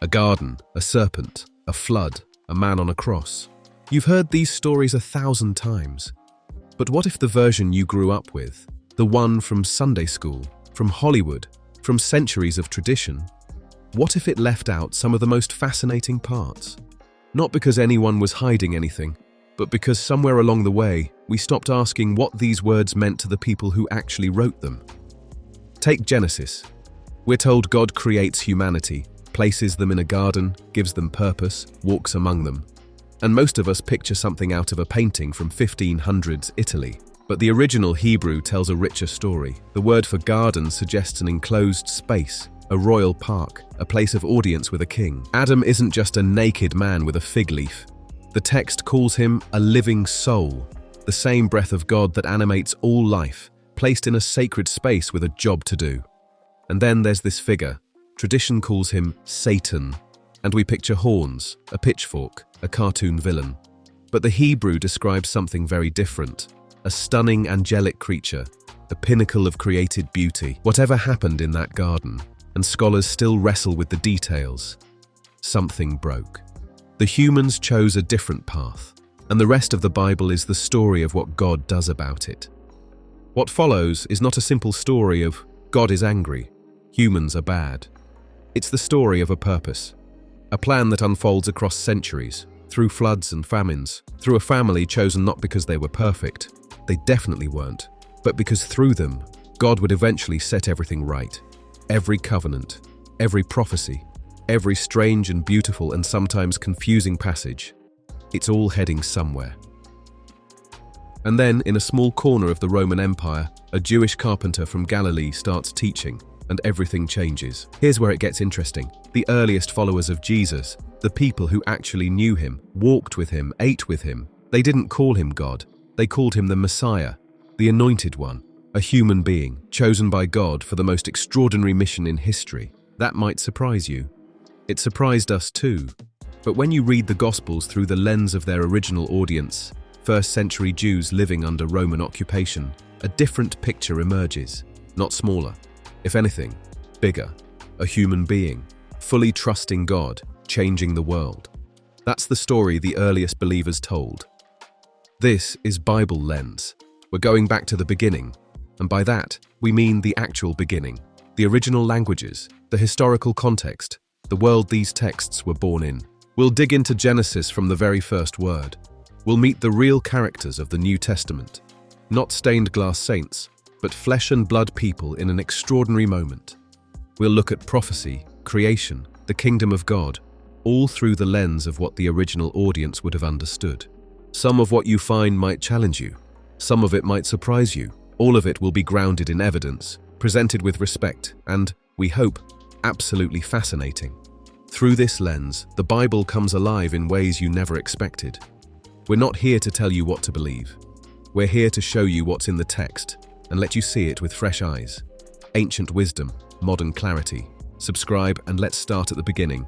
A garden, a serpent, a flood, a man on a cross. You've heard these stories 1,000 times. But what if the version you grew up with, the one from Sunday school, from Hollywood, from centuries of tradition, what if it left out some of the most fascinating parts? Not because anyone was hiding anything, but because somewhere along the way, we stopped asking what these words meant to the people who actually wrote them. Take Genesis. We're told God creates humanity, places them in a garden, gives them purpose, walks among them. And most of us picture something out of a painting from 1500s Italy. But the original Hebrew tells a richer story. The word for garden suggests an enclosed space, a royal park, a place of audience with a king. Adam isn't just a naked man with a fig leaf. The text calls him a living soul, the same breath of God that animates all life, placed in a sacred space with a job to do. And then there's this figure. Tradition calls him Satan, and we picture horns, a pitchfork, a cartoon villain. But the Hebrew describes something very different, a stunning angelic creature, the pinnacle of created beauty. Whatever happened in that garden, and scholars still wrestle with the details, something broke. The humans chose a different path, and the rest of the Bible is the story of what God does about it. What follows is not a simple story of God is angry, humans are bad. It's the story of a purpose, a plan that unfolds across centuries, through floods and famines, through a family chosen not because they were perfect, they definitely weren't, but because through them, God would eventually set everything right. Every covenant, every prophecy, every strange and beautiful and sometimes confusing passage, it's all heading somewhere. And then, in a small corner of the Roman Empire, a Jewish carpenter from Galilee starts teaching, and everything changes. Here's where it gets interesting. The earliest followers of Jesus, the people who actually knew him, walked with him, ate with him, they didn't call him God. They called him the Messiah, the Anointed One, a human being, chosen by God for the most extraordinary mission in history. That might surprise you. It surprised us too. But when you read the Gospels through the lens of their original audience, first-century Jews living under Roman occupation, a different picture emerges. Not smaller, if anything, bigger. A human being, fully trusting God, changing the world. That's the story the earliest believers told. This is Bible lens. We're going back to the beginning, and by that, we mean the actual beginning, the original languages, the historical context, the world these texts were born in. We'll dig into Genesis from the very first word. We'll meet the real characters of the New Testament, not stained glass saints, but flesh and blood people in an extraordinary moment. We'll look at prophecy, creation, the kingdom of God, all through the lens of what the original audience would have understood. Some of what you find might challenge you. Some of it might surprise you. All of it will be grounded in evidence, presented with respect, and, we hope, absolutely fascinating. Through this lens, the Bible comes alive in ways you never expected. We're not here to tell you what to believe. We're here to show you what's in the text and let you see it with fresh eyes. Ancient wisdom, modern clarity. Subscribe and let's start at the beginning.